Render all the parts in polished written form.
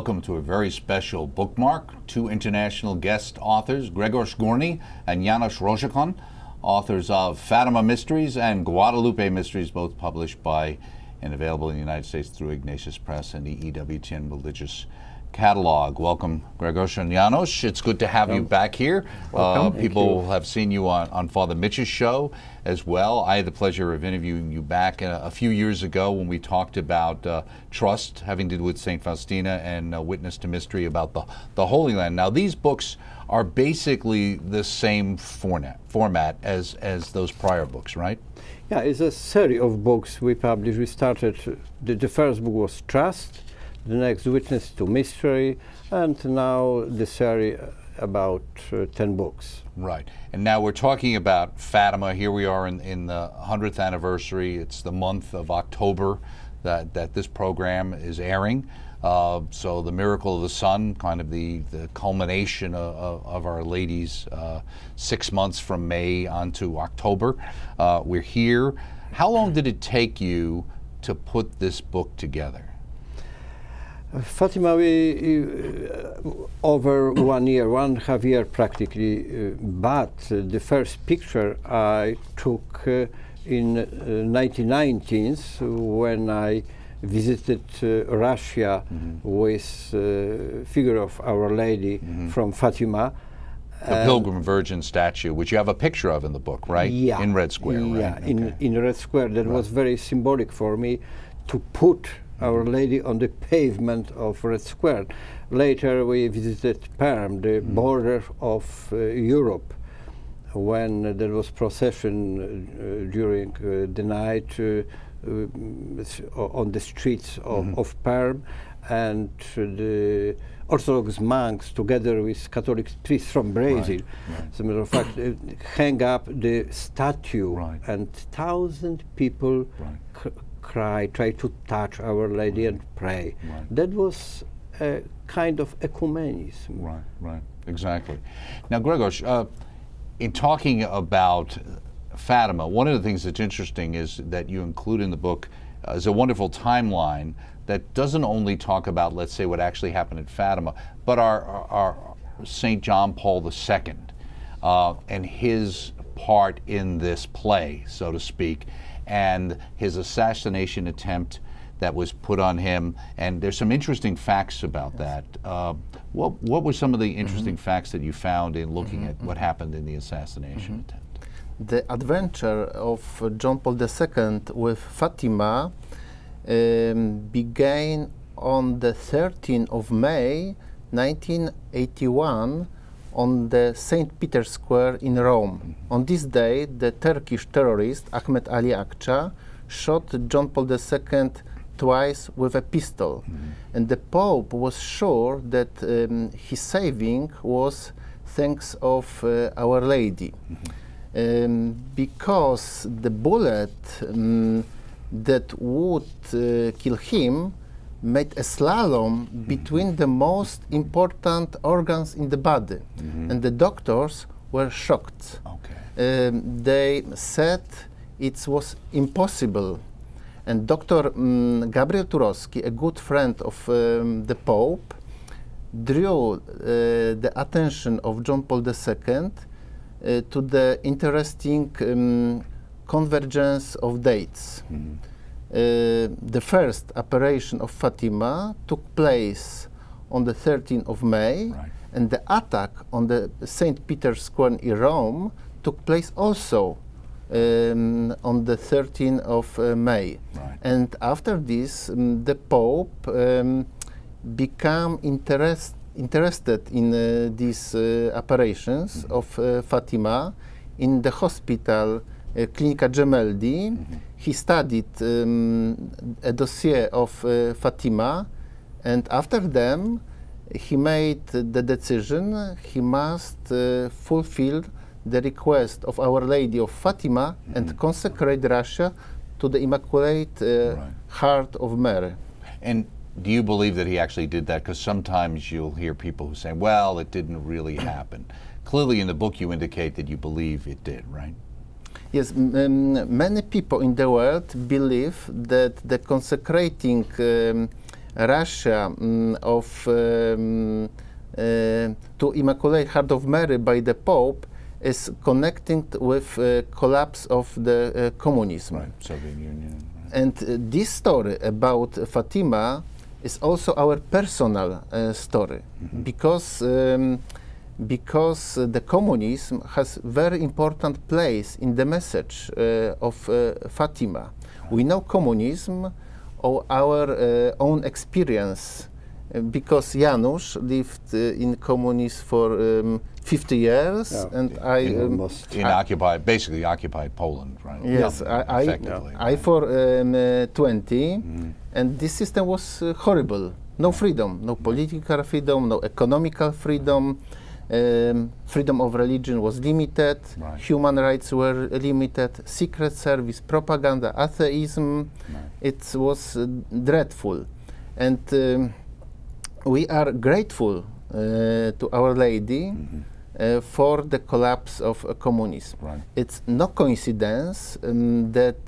welcome to a very special bookmark. Two international guest authors, Grzegorz Gorny and Janusz Rosikon, authors of Fatima Mysteries and Guadalupe Mysteries, both published by and available in the United States through Ignatius Press and the EWTN Religious Catalog. Welcome, Grzegorz and Janusz. It's good to have you back here. People have seen you on Father Mitch's show as well. I had the pleasure of interviewing you back a few years ago when we talked about trust, having to do with St. Faustina, and Witness to Mystery about the Holy Land. Now, these books are basically the same format as those prior books, right? Yeah, it's a series of books we published. We started, the first book was Trust, the next Witness to Mystery, and now the series about 10 books. Right. And now we're talking about Fatima. Here we are in the 100th anniversary. It's the month of October that this program is airing. So the Miracle of the Sun, kind of the culmination of Our Lady's 6 months from May on to October. We're here. How long did it take you to put this book together? Fatima, over 1 year, 1.5 years practically, but the first picture I took in 1990s when I visited Russia with figure of Our Lady from Fatima. The Pilgrim Virgin statue, which you have a picture of in the book, right? Yeah. In Red Square, right? Yeah, okay. in Red Square. That was very symbolic for me to put Our Lady on the pavement of Red Square. Later we visited Perm, the border of Europe, when there was procession during the night on the streets of Perm, and the Orthodox monks, together with Catholic priests from Brazil, as a matter of fact, hang up the statue, and 1,000 people try to touch Our Lady and pray. That was a kind of ecumenism. Right, exactly. Now, Grzegorz, in talking about Fatima, one of the things that's interesting is that you include in the book is a wonderful timeline that doesn't only talk about, let's say, what actually happened at Fatima, but our St. John Paul II and his part in this play, so to speak, and his assassination attempt that was put on him. And there's some interesting facts about that. What were some of the interesting facts that you found in looking at what happened in the assassination attempt? The adventure of John Paul II with Fatima began on the 13th of May 1981 on the St. Peter's Square in Rome. On this day, the Turkish terrorist Ahmet Ali Akça shot John Paul II twice with a pistol. And the Pope was sure that his saving was thanks of Our Lady. Because the bullet that would kill him made a slalom between the most important organs in the body, and the doctors were shocked. They said it was impossible, and Dr. Gabriel Turowski, a good friend of the Pope, drew the attention of John Paul II to the interesting convergence of dates. The first operation of Fatima took place on the 13th of May, and the attack on the St. Peter's Square in Rome took place also on the 13th of May. And after this, the Pope became interested in these operations of Fatima in the hospital Clinica Gemelli. He studied a dossier of Fatima, and after them he made the decision he must fulfill the request of Our Lady of Fatima and consecrate Russia to the Immaculate Heart of Mary. And do you believe that he actually did that? Because sometimes you'll hear people who say, well, it didn't really happen. Clearly in the book you indicate that you believe it did, right? Yes, many people in the world believe that the consecrating Russia to Immaculate Heart of Mary by the Pope is connecting with collapse of the communism. Right, Soviet Union. Right. And this story about Fatima is also our personal story, because the communism has very important place in the message of Fatima. We know communism or our own experience, because Janusz lived in communism for 50 years, and basically occupied Poland, right? Yes, I for 20, and this system was horrible. No freedom, no political freedom, no economical freedom. Freedom of religion was limited. Right. Human rights were limited. Secret service, propaganda, atheism. Right. It was dreadful, and we are grateful to Our Lady for the collapse of communism. Right. It's no coincidence that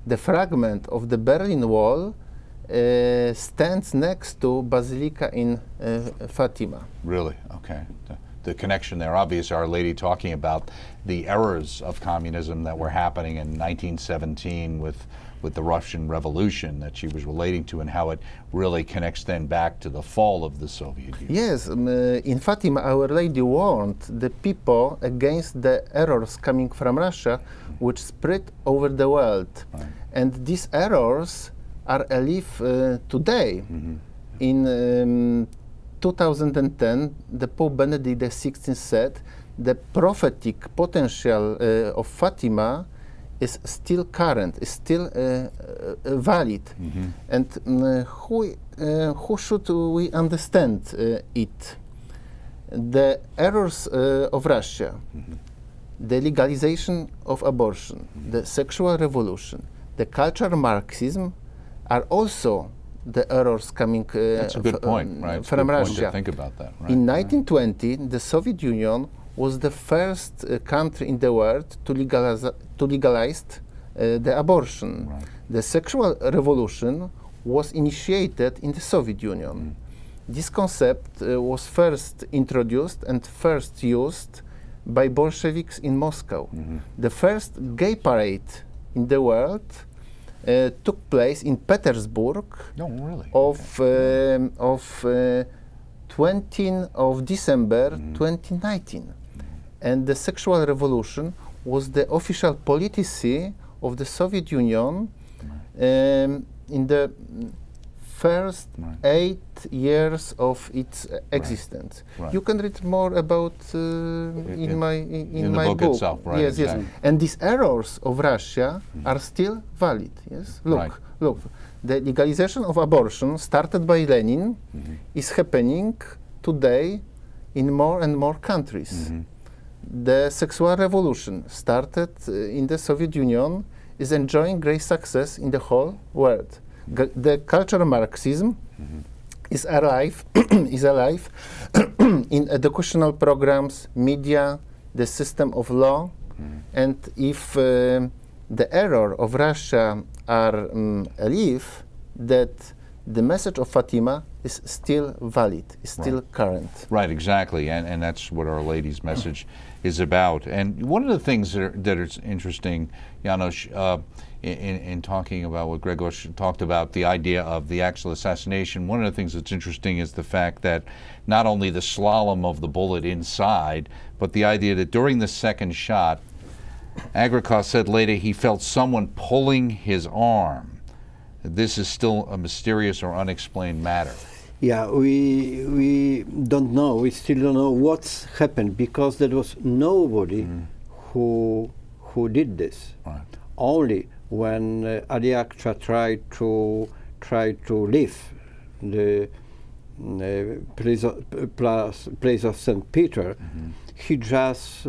the fragment of the Berlin Wall stands next to Basilica in Fatima. Really? Okay. The connection there, obviously, Our Lady talking about the errors of communism that were happening in 1917 with the Russian Revolution that she was relating to, and how it really connects then back to the fall of the Soviet Union. Yes, in Fatima, Our Lady warned the people against the errors coming from Russia, which spread over the world. Right. And these errors are alive today. In 2010, the Pope Benedict XVI said the prophetic potential of Fatima is still current, is still valid. And who should we understand it? The errors of Russia, the legalization of abortion, the sexual revolution, the cultural Marxism are also the errors coming That's a good point, right? from Russia. Point to think about that, right? In 1920, the Soviet Union was the first country in the world to legalize the abortion. Right. The sexual revolution was initiated in the Soviet Union. This concept was first introduced and first used by Bolsheviks in Moscow. The first gay parade in the world took place in Petersburg of 20th of December 2019. And the sexual revolution was the official policy of the Soviet Union in the first 8 years of its existence. Right. You can read more about in my book itself, right? Yes, exactly. yes. And these errors of Russia are still valid. Yes. Look, Right. look. The legalization of abortion started by Lenin is happening today in more and more countries. The sexual revolution started in the Soviet Union is enjoying great success in the whole world. The cultural Marxism is alive, in educational programs, media, the system of law, and if the error of Russia are alive, that the message of Fatima is still valid, is still current. Right, exactly, and that's what Our Lady's message is about. And one of the things that is interesting, Janusz, in talking about what Grzegorz talked about, the idea of the actual assassination, one of the things that's interesting is the fact that not only the slalom of the bullet inside, but the idea that during the second shot, Grzegorz said later he felt someone pulling his arm. This is still a mysterious or unexplained matter. Yeah, we don't know. We still don't know what's happened, because there was nobody who did this. Right. Only when Aliakcha tried to leave the place of St. Peter, he just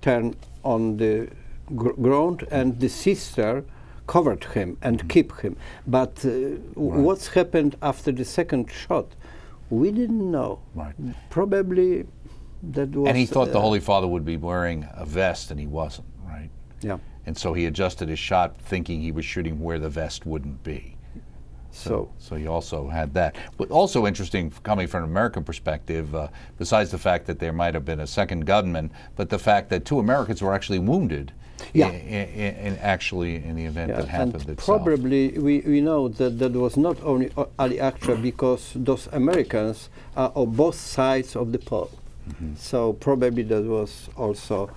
turned on the ground, and the sister covered him and kept him. But what's happened after the second shot, we didn't know. Right. Probably that was... And he thought the Holy Father would be wearing a vest, and he wasn't, right? Yeah. and so he adjusted his shot thinking he was shooting where the vest wouldn't be. So he also had that. But also interesting, coming from an American perspective, besides the fact that there might have been a second gunman, but the fact that 2 Americans were actually wounded in the event that happened itself. Probably we know that that was not only Ali Akça, because those Americans are on both sides of the pole. So probably that was also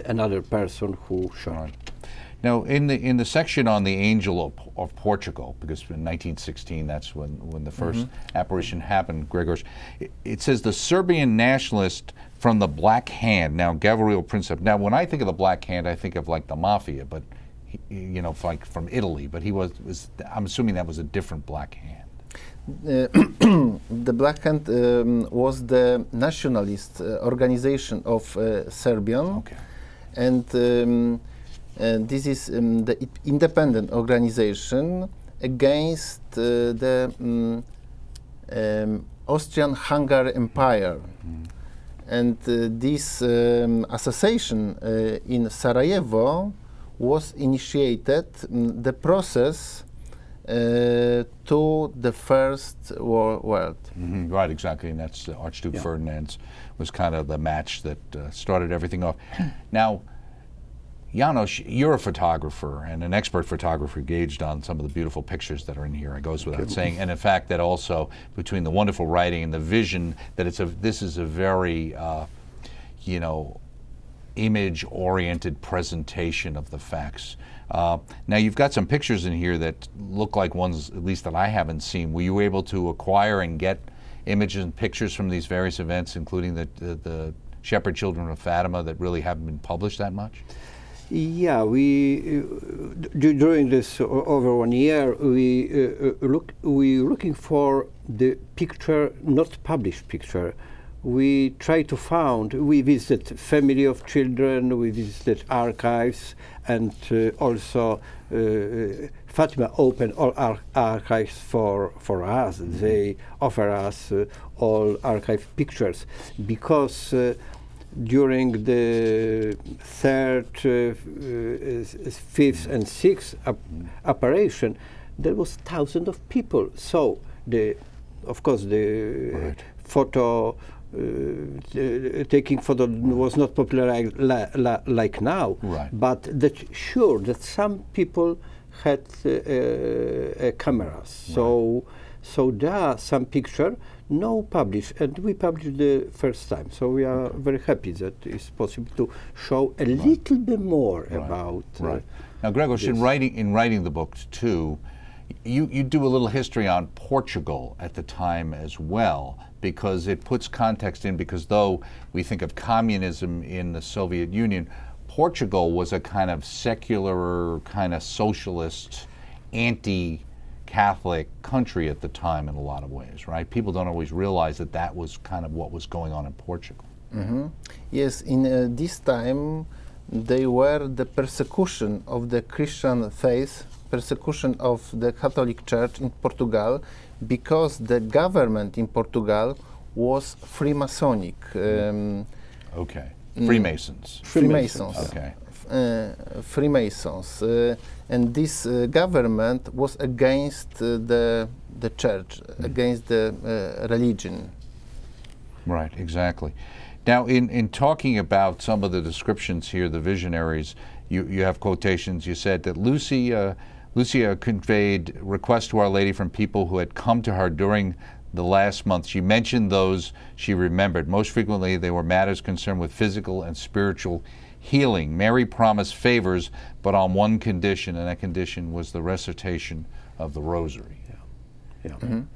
another person who shot. Right. Now, in the section on the Angel of Portugal, because in 1916 that's when the first apparition happened, Grzegorz, it says the Serbian nationalist from the Black Hand. Now, Gavrilo Princip. Now, when I think of the Black Hand, I think of like the mafia, but you know, like from Italy. But he was I'm assuming that was a different Black Hand. The Black Hand was the nationalist organization of Serbian, and this is the independent organization against the Austrian-Hungary Empire. And this association in Sarajevo was initiated the process to the First World. Right, exactly, and that's Archduke Ferdinand's was kind of the match that started everything off. Now, Janusz, you're a photographer and an expert photographer, gauged on some of the beautiful pictures that are in here. It goes without saying, and in fact, that also between the wonderful writing and the vision, that this is a very, you know, image-oriented presentation of the facts. Now, you've got some pictures in here that look like ones, at least that I haven't seen. Were you able to acquire and get images and pictures from these various events, including the Shepherd Children of Fatima, that really haven't been published that much? Yeah, we during this over 1 year we looking for the picture, not published picture. We try to find. We visit family of children. We visited archives, and also Fatima opened all archives for us. They offer us all archive pictures because. During the 3rd, 5th, and 6th operation, there was thousands of people. So of course, the photo taking photo was not popular like now. Right. But sure that some people had cameras. So there are some pictures. No published, and we published the first time. So we are very happy that it's possible to show a little bit more about. Now, Grzegorz, in writing the book too, you do a little history on Portugal at the time as well, because it puts context in. Because though we think of communism in the Soviet Union, Portugal was a kind of secular, kind of socialist, anti-Catholic country at the time in a lot of ways, right? People don't always realize that that was kind of what was going on in Portugal. Yes, in this time they were the persecution of the Christian faith, persecution of the Catholic Church in Portugal, because the government in Portugal was Freemasonic. Freemasons. Freemasons. Okay. Freemasons, and this government was against the church, against the religion. Right, exactly. Now, in talking about some of the descriptions here, the visionaries, you have quotations. You said that Lucia conveyed requests to Our Lady from people who had come to her during the last month. She mentioned those she remembered. Most frequently, they were matters concerned with physical and spiritual healing. Mary promised favors, but on one condition, and that condition was the recitation of the Rosary. And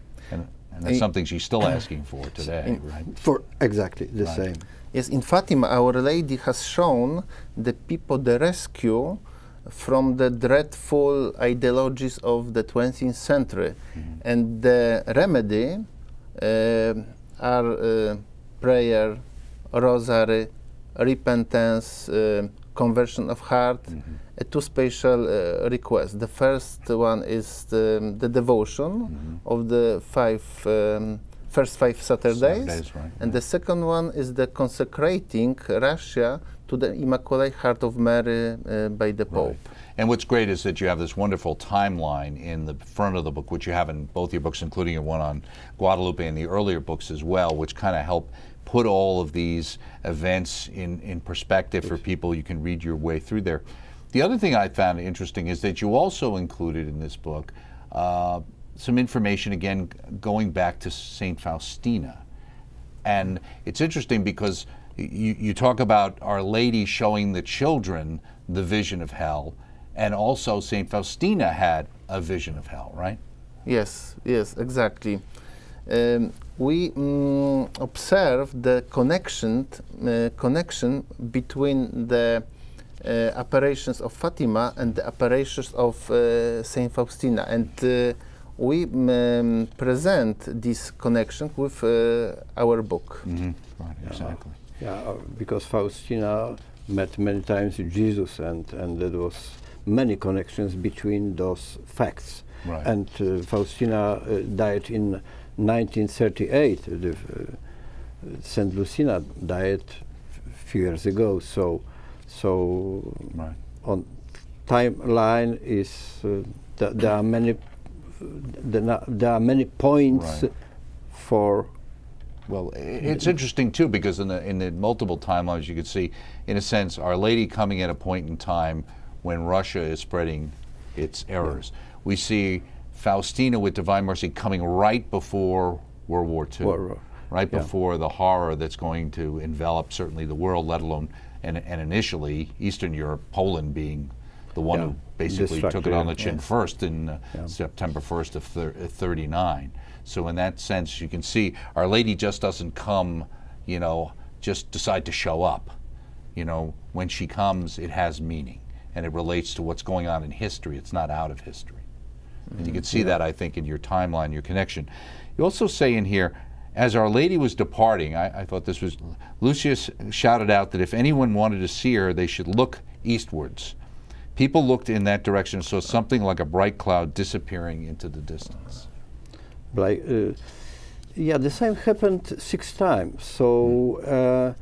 that's something she's still asking for today, right? For exactly the same. Yes, in Fatima, Our Lady has shown the people the rescue from the dreadful ideologies of the 20th century. And the remedy are prayer, rosary, repentance, conversion of heart, two special requests. The first one is the devotion of the first five Saturdays, right, and the second one is the consecrating Russia to the Immaculate Heart of Mary by the Pope. Right. And what's great is that you have this wonderful timeline in the front of the book, which you have in both your books, including your one on Guadalupe and the earlier books as well, which kind of help put all of these events in perspective for people. You can read your way through there. The other thing I found interesting is that you also included in this book some information, again, going back to St. Faustina. And it's interesting because you talk about Our Lady showing the children the vision of hell, and also St. Faustina had a vision of hell, right? Yes, yes, exactly. We observe the connection between the apparitions of Fatima and the apparitions of Saint Faustina, and we present this connection with our book. Mm-hmm. Right, exactly. Yeah, because Faustina met many times Jesus, and there was many connections between those facts. Right. And Faustina died in 1938. Saint Lucina died a few years ago. So right. on timeline is there are many points right. for. Well, it's interesting too, because in the multiple timelines you could see, in a sense, Our Lady coming at a point in time when Russia is spreading its errors. Yeah. We see Faustina with Divine Mercy coming right before World War II, right before the horror that's going to envelop certainly the world, let alone, and initially Eastern Europe, Poland being the one who basically took it on the chin first in September 1st of 39. So in that sense, you can see Our Lady just doesn't come, you know, just decide to show up. You know, when she comes, it has meaning, and it relates to what's going on in history. It's not out of history. And you can see that, I think, in your timeline, your connection. You also say in here, as Our Lady was departing, I thought this was, Lucius shouted out that if anyone wanted to see her, they should look eastwards. People looked in that direction and saw something like a bright cloud disappearing into the distance. Like, yeah, the same happened 6 times. So,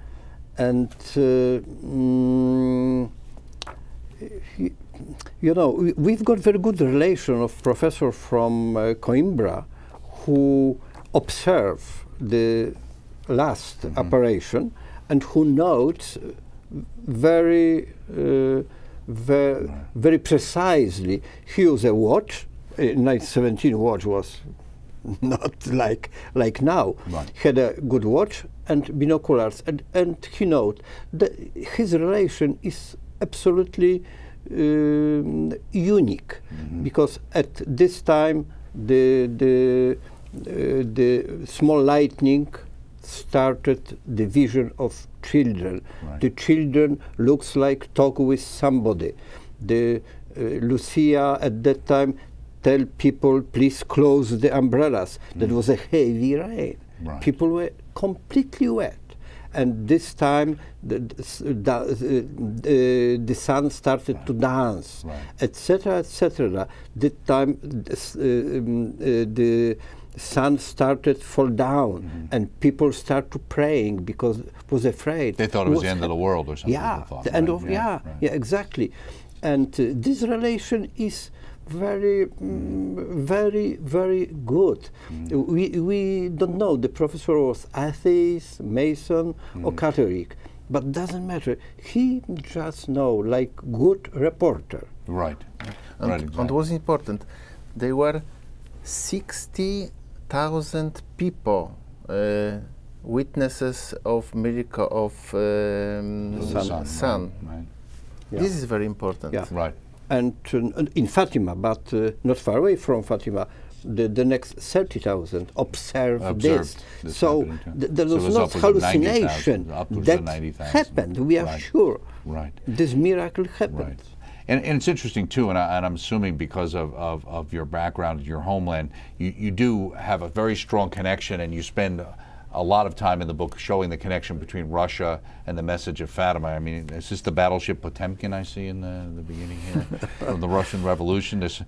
you know, we've got very good relation of professor from Coimbra who observe the last apparition and who notes very precisely. He used a watch. 1917 watch was not like now. Right. He had a good watch and binoculars, and he noted that his relation is absolutely unique, because at this time the small lightning started the vision of children. Right. The children looks like talk with somebody. The Lucia at that time tell people, please close the umbrellas. That was a heavy rain. Right. People were completely wet. And this time the sun started to dance, etc., etc. This time the sun started to fall down, and people started praying because was afraid. They thought it was the end of the world or something. Yeah, thought, the end of exactly. And this relation is very, very good. We don't know. The professor was atheist, Mason, or Catholic, but doesn't matter. He just know, like good reporter. Right. And, right, exactly. And what was important, there were 60,000 people, witnesses of miracle of the sun. Right. Yeah. This is very important. Yeah. Right. And in Fatima, but not far away from Fatima, the next 30,000 observed this. So there was no hallucination. That happened. We are sure. Right. This miracle happened. Right. And it's interesting too, and I'm assuming because of your background, your homeland, you do have a very strong connection, and you spend a lot of time in the book showing the connection between Russia and the message of Fatima. I mean, is this the battleship Potemkin I see in the beginning here of the Russian Revolution? There's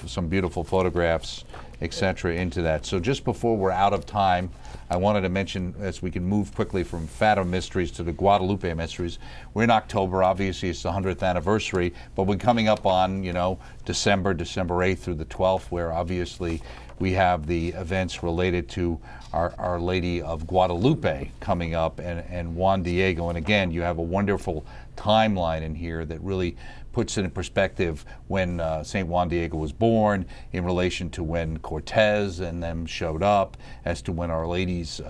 some beautiful photographs, etc., into that. So just before we're out of time, I wanted to mention, as we can move quickly from Fatima Mysteries to the Guadalupe Mysteries, we're in October, obviously it's the 100th anniversary, but we're coming up on, you know, December 8th through the 12th, where obviously we have the events related to Our Lady of Guadalupe coming up, and Juan Diego. And again, you have a wonderful timeline in here that really puts it in perspective when St. Juan Diego was born in relation to when Cortez and them showed up, as to when Our Lady's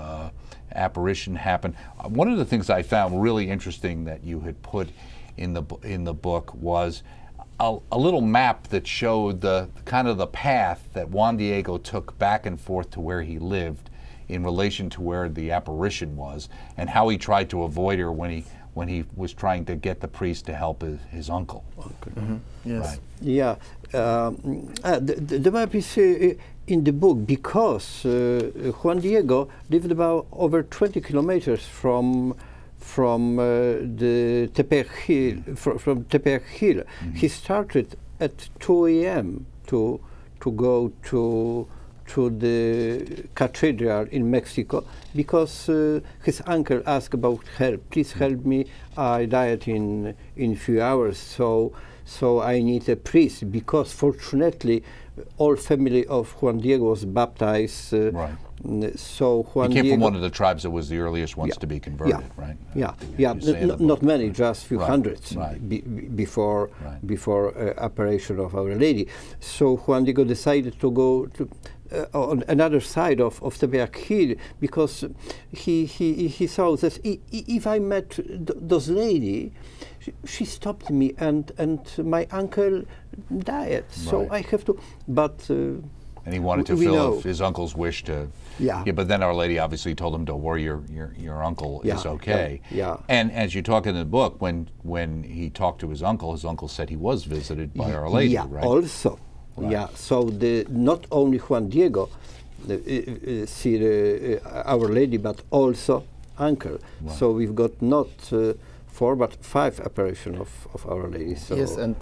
apparition happened. One of the things I found really interesting that you had put in the book was a little map that showed the kind of the path that Juan Diego took back and forth to where he lived in relation to where the apparition was, and how he tried to avoid her when he was trying to get the priest to help his uncle. Okay. Mm-hmm. Yes. Right. Yeah, the map is in the book because Juan Diego lived about over 20 kilometers from the Tepeyac Hill. From Tepeyac Hill, he started at 2 a.m. to go to the cathedral in Mexico, because his uncle asked about help. Please help me. I died in few hours, so I need a priest, because fortunately all family of Juan Diego was baptized. Right. So Juan He came Diego from one of the tribes that was the earliest ones to be converted, right? Yeah, not many, just few hundreds before apparition of Our Lady. So Juan Diego decided to go to on another side of Tepeyac Hill, because he saw that if I met those lady, she stopped me and my uncle died. So I have to, but. And he wanted to fulfill his uncle's wish to. Yeah. But then Our Lady obviously told him, "Don't worry, your uncle is okay." Yeah. And as you talk in the book, when he talked to his uncle said he was visited by Our Lady, right? Also. Right. Yeah. So not only Juan Diego see Our Lady, but also uncle. Right. So we've got not 4 but 5 apparitions of Our Lady. So yes, and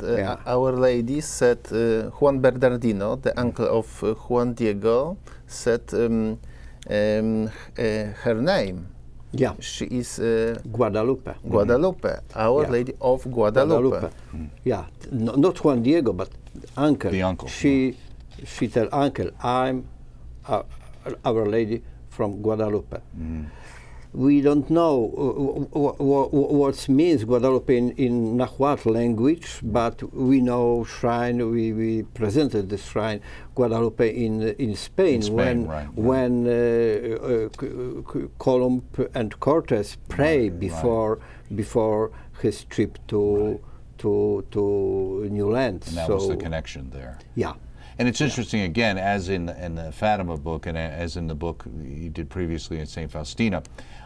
Our Lady said, Juan Bernardino, the uncle of Juan Diego, said her name. Yeah. She is Guadalupe. Guadalupe, Our Lady of Guadalupe. Yeah, not Juan Diego, but uncle. The uncle. She tell uncle, I'm Our Lady from Guadalupe. We don't know what means Guadalupe in Nahuatl language, but we know shrine. We presented the shrine Guadalupe in Spain, when Columb and Cortez pray before his trip to New Land. And that was the connection there. Yeah. And it's interesting, again, as in the Fatima book and as in the book you did previously in St. Faustina,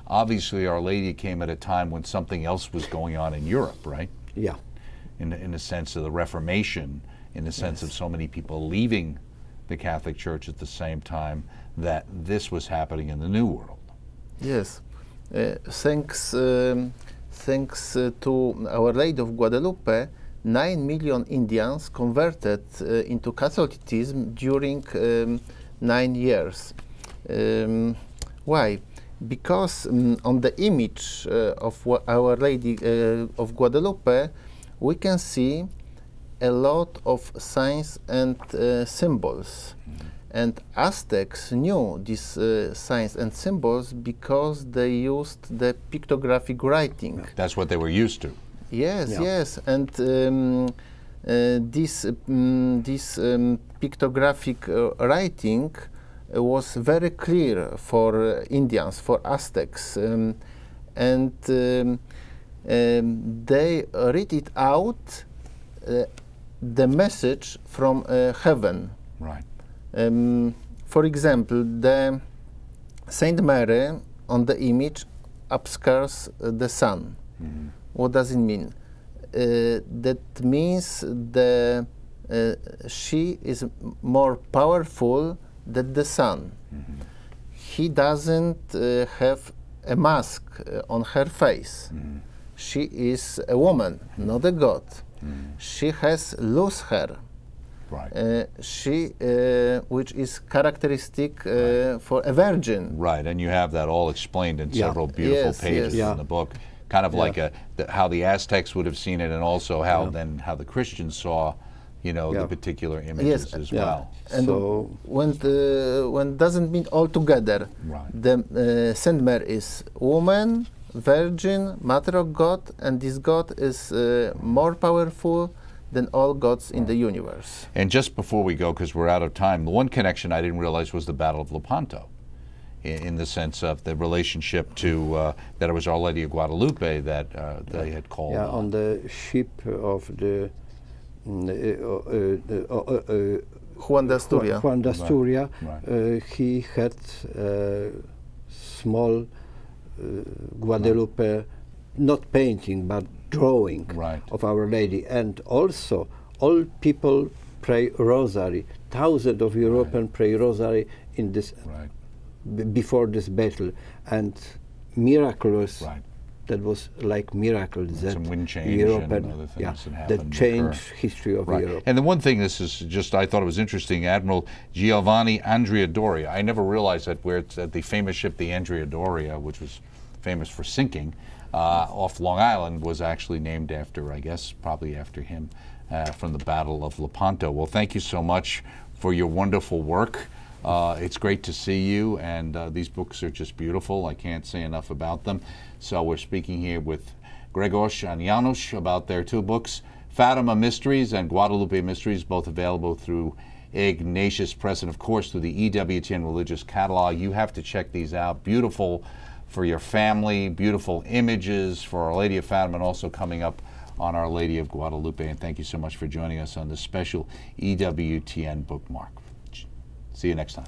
obviously Our Lady came at a time when something else was going on in Europe, right? Yeah. In the sense of the Reformation, in the sense of so many people leaving the Catholic Church at the same time, that this was happening in the New World. Yes. Thanks to Our Lady of Guadalupe, 9 million Indians converted into Catholicism during 9 years. Why? Because on the image of Our Lady of Guadalupe, we can see a lot of signs and symbols. And Aztecs knew these signs and symbols because they used the pictographic writing. That's what they were used to. Yes, yes, and this pictographic writing was very clear for Indians, for Aztecs, and they read it out, the message from heaven. Right. For example, the Saint Mary on the image obscures the sun. What does it mean? That means she is more powerful than the sun. He doesn't have a mask on her face. She is a woman, not a god. She has loose hair. Right. Which is characteristic for a virgin. Right, and you have that all explained in several beautiful pages in the book. Kind of like how the Aztecs would have seen it, and also how how the Christians saw, the particular images as well. And so when doesn't mean all together, the Saint Mary is woman, virgin, mother of God, and this God is more powerful than all gods in the universe. And just before we go, because we're out of time, the one connection I didn't realize was the Battle of Lepanto, in the sense of the relationship to that it was Our Lady of Guadalupe that they had called on the ship of the Juan de Asturia. Juan de Asturia. He had small Guadalupe, not painting but drawing of Our Lady, and also all people pray rosary. Thousands of Europeans pray rosary in this before this battle, and miraculous. That was like miracles that some wind change Europe and other things that changed history of Europe. And the one thing, this is just, I thought it was interesting, Admiral Giovanni Andrea Doria. I never realized that where it's the famous ship, the Andrea Doria, which was famous for sinking off Long Island, was actually named after, I guess, probably after him from the Battle of Lepanto. Well, thank you so much for your wonderful work. It's great to see you, and these books are just beautiful. I can't say enough about them. So we're speaking here with Grzegorz and Janusz about their two books, Fatima Mysteries and Guadalupe Mysteries, both available through Ignatius Press and, of course, through the EWTN Religious Catalog. You have to check these out. Beautiful for your family, beautiful images for Our Lady of Fatima, and also coming up on Our Lady of Guadalupe. And thank you so much for joining us on this special EWTN bookmark. See you next time.